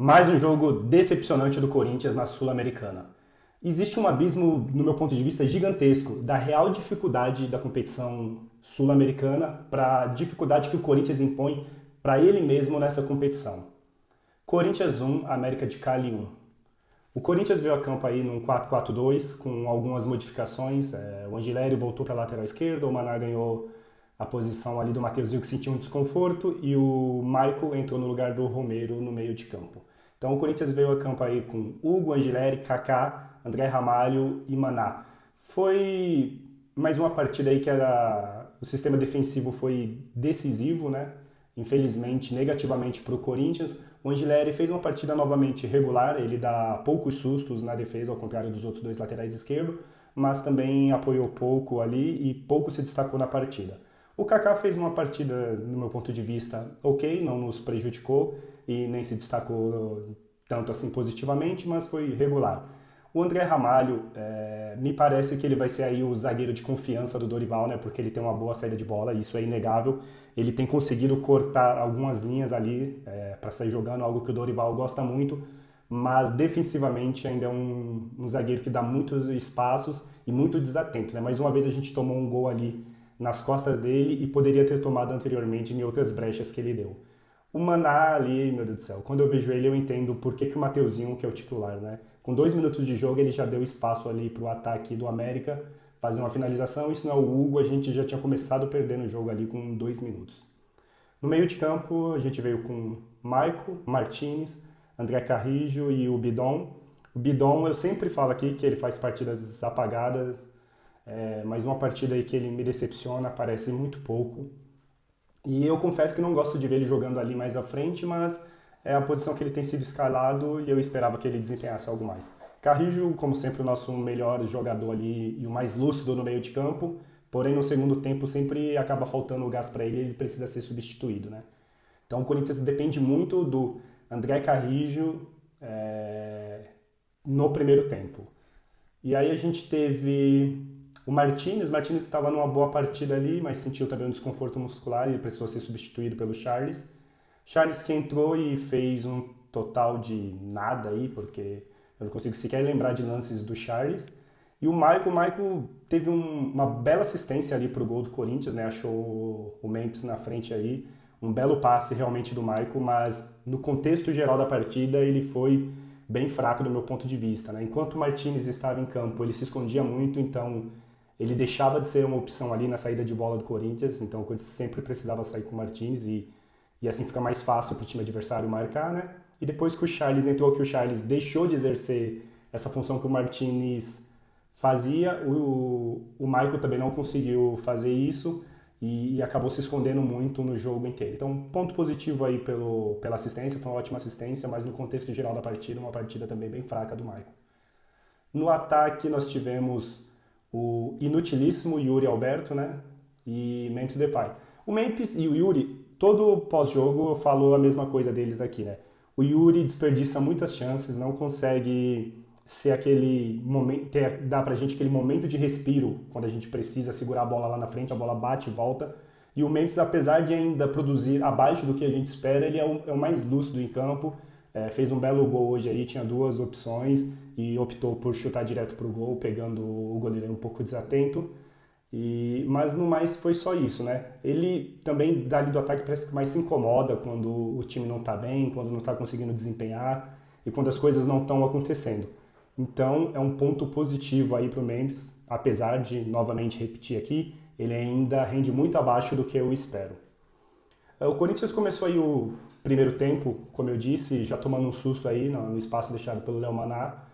Mais um jogo decepcionante do Corinthians na Sul-Americana. Existe um abismo, no meu ponto de vista, gigantesco da real dificuldade da competição sul-americana para a dificuldade que o Corinthians impõe para ele mesmo nessa competição. Corinthians 1, América de Cali 1. O Corinthians veio a campo aí num 4-4-2 com algumas modificações. O Angileri voltou para a lateral esquerda, o Maná ganhou a posição ali do Mateuzinho que sentiu um desconforto e o Michael entrou no lugar do Romero no meio de campo. Então o Corinthians veio a campo aí com Hugo, Angileri, Kaká, André Ramalho e Maná. Foi mais uma partida aí que o sistema defensivo foi decisivo, né? Infelizmente, negativamente para o Corinthians. O Angileri fez uma partida novamente regular, ele dá poucos sustos na defesa, ao contrário dos outros dois laterais esquerdos, mas também apoiou pouco ali e pouco se destacou na partida. O Kaká fez uma partida, no meu ponto de vista, ok, não nos prejudicou e nem se destacou tanto assim positivamente, mas foi regular. O André Ramalho, me parece que ele vai ser aí o zagueiro de confiança do Dorival, né? Porque ele tem uma boa saída de bola, isso é inegável. Ele tem conseguido cortar algumas linhas ali para sair jogando, algo que o Dorival gosta muito, mas defensivamente ainda é um zagueiro que dá muitos espaços e muito desatento, né? Mais uma vez a gente tomou um gol ali nas costas dele e poderia ter tomado anteriormente em outras brechas que ele deu. O Maná ali, meu Deus do céu, quando eu vejo ele eu entendo por que o Mateuzinho, que é o titular, né? Com 2 minutos de jogo ele já deu espaço ali para o ataque do América fazer uma finalização, isso não é o Hugo, a gente já tinha começado perdendo o jogo ali com 2 minutos. No meio de campo a gente veio com Maico, Martins, André Carrijo e o Bidon. O Bidon eu sempre falo aqui que ele faz partidas apagadas, mas uma partida aí que ele me decepciona, aparece muito pouco. E eu confesso que não gosto de ver ele jogando ali mais à frente, mas é a posição que ele tem sido escalado e eu esperava que ele desempenhasse algo mais. Carrijo, como sempre, o nosso melhor jogador ali e o mais lúcido no meio de campo, porém no segundo tempo sempre acaba faltando o gás para ele e ele precisa ser substituído, né? Então o Corinthians depende muito do André Carrijo no primeiro tempo. E aí a gente teve o Martins que estava numa boa partida ali, mas sentiu também um desconforto muscular e precisou ser substituído pelo Charles. Charles que entrou e fez um total de nada aí, porque eu não consigo sequer lembrar de lances do Charles. E o Michael teve uma bela assistência ali pro gol do Corinthians, né? Achou o Memphis na frente aí, um belo passe realmente do Michael, mas no contexto geral da partida ele foi bem fraco do meu ponto de vista, né? Enquanto o Martinez estava em campo, ele se escondia muito, então ele deixava de ser uma opção ali na saída de bola do Corinthians, então o Corinthians sempre precisava sair com o Martinez e assim fica mais fácil para o time adversário marcar, né? E depois que o Charles entrou, que o Charles deixou de exercer essa função que o Martinez fazia, o Michael também não conseguiu fazer isso e acabou se escondendo muito no jogo inteiro. Então, ponto positivo aí pela assistência, foi uma ótima assistência, mas no contexto geral da partida, uma partida também bem fraca do Michael. No ataque nós tivemos o inutilíssimo Yuri Alberto, né? E Memphis Depay. O Memphis e o Yuri, todo pós-jogo falou a mesma coisa deles aqui, né? O Yuri desperdiça muitas chances, não consegue ser aquele momento, dá pra gente aquele momento de respiro quando a gente precisa segurar a bola lá na frente, a bola bate e volta. E o Memphis, apesar de ainda produzir abaixo do que a gente espera, ele é o mais lúcido em campo. Fez um belo gol hoje aí, tinha duas opções e optou por chutar direto pro gol, pegando o goleiro um pouco desatento. Mas no mais foi só isso, né? Ele também, dali do ataque, parece que mais se incomoda quando o time não tá bem, quando não tá conseguindo desempenhar e quando as coisas não estão acontecendo. Então é um ponto positivo aí pro Memphis, apesar de, novamente repetir aqui, ele ainda rende muito abaixo do que eu espero. O Corinthians começou aí o primeiro tempo, como eu disse, já tomando um susto aí no espaço deixado pelo Léo Maná.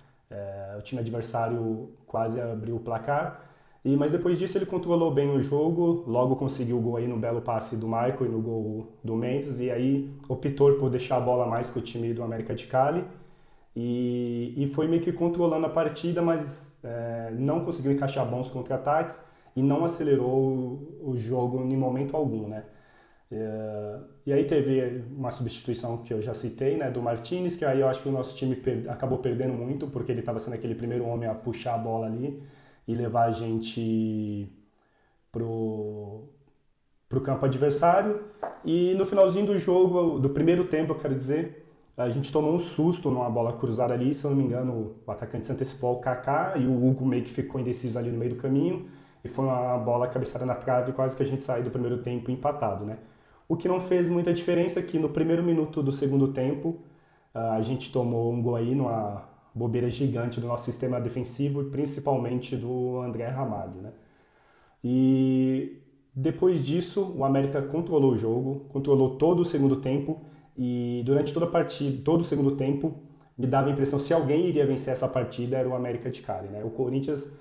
O time adversário quase abriu o placar. Mas depois disso ele controlou bem o jogo, logo conseguiu o gol aí no belo passe do Michael e no gol do Memphis, e aí optou por deixar a bola mais com o time do América de Cali. E foi meio que controlando a partida, mas não conseguiu encaixar bons contra-ataques e não acelerou o jogo em momento algum, né? E aí teve uma substituição que eu já citei, né, do Martinez, que aí eu acho que o nosso time acabou perdendo muito, porque ele estava sendo aquele primeiro homem a puxar a bola ali e levar a gente pro, pro campo adversário. E no finalzinho do jogo, do primeiro tempo, eu quero dizer, A gente tomou um susto numa bola cruzada ali, se eu não me engano, o atacante se antecipou ao Kaká e o Hugo meio que ficou indeciso ali no meio do caminho. E foi uma bola cabeçada na trave, quase que a gente saiu do primeiro tempo empatado, né? O que não fez muita diferença é que no primeiro minuto do segundo tempo, a gente tomou um gol aí numa bobeira gigante do nosso sistema defensivo e principalmente do André Ramalho, né? E depois disso, o América controlou o jogo, controlou todo o segundo tempo e durante toda a partida, todo o segundo tempo, me dava a impressão se alguém iria vencer essa partida era o América de Cali, né? O Corinthians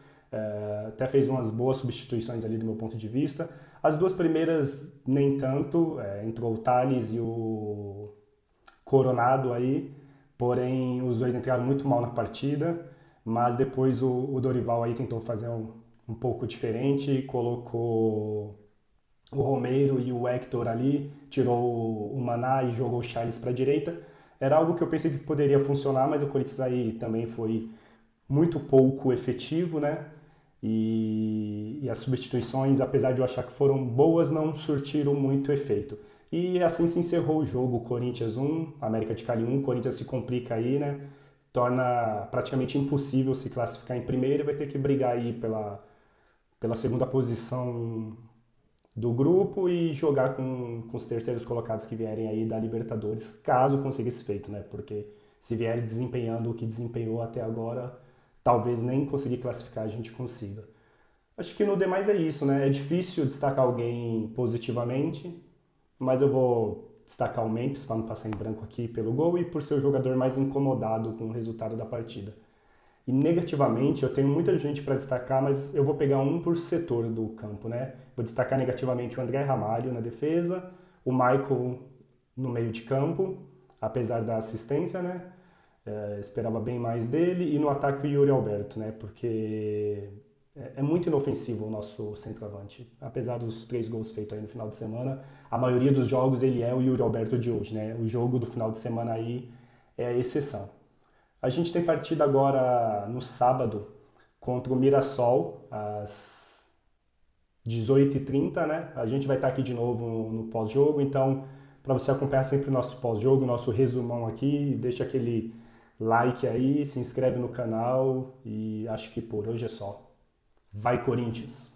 até fez umas boas substituições ali do meu ponto de vista. As duas primeiras nem tanto, entrou o Thales e o Coronado aí, porém os dois entraram muito mal na partida, mas depois o Dorival aí tentou fazer um pouco diferente, colocou o Romero e o Hector ali, tirou o Maná e jogou o Charles para a direita. Era algo que eu pensei que poderia funcionar, mas o Corinthians aí também foi muito pouco efetivo, né? E as substituições, apesar de eu achar que foram boas, não surtiram muito efeito. E assim se encerrou o jogo, Corinthians 1, América de Cali 1, Corinthians se complica aí, né? Torna praticamente impossível se classificar em primeiro e vai ter que brigar aí pela segunda posição do grupo e jogar com os terceiros colocados que vierem aí da Libertadores, caso consiga esse feito, né? Porque se vier desempenhando o que desempenhou até agora, talvez nem conseguir classificar a gente consiga. Acho que no demais é isso, né? É difícil destacar alguém positivamente, mas eu vou destacar o Memphis para não passar em branco aqui pelo gol e por ser o jogador mais incomodado com o resultado da partida. E negativamente, eu tenho muita gente para destacar, mas eu vou pegar um por setor do campo, né? Vou destacar negativamente o André Ramalho na defesa, o Michael no meio de campo, apesar da assistência, né? Esperava bem mais dele, e no ataque o Yuri Alberto, né? Porque é muito inofensivo o nosso centroavante. Apesar dos 3 gols feitos aí no final de semana, a maioria dos jogos ele é o Yuri Alberto de hoje, né? O jogo do final de semana aí é a exceção. A gente tem partida agora no sábado contra o Mirassol, às 18h30, né? A gente vai estar aqui de novo no pós-jogo, então para você acompanhar sempre o nosso pós-jogo, nosso resumão aqui, deixa aquele like aí, se inscreve no canal e acho que por hoje é só. Vai Corinthians!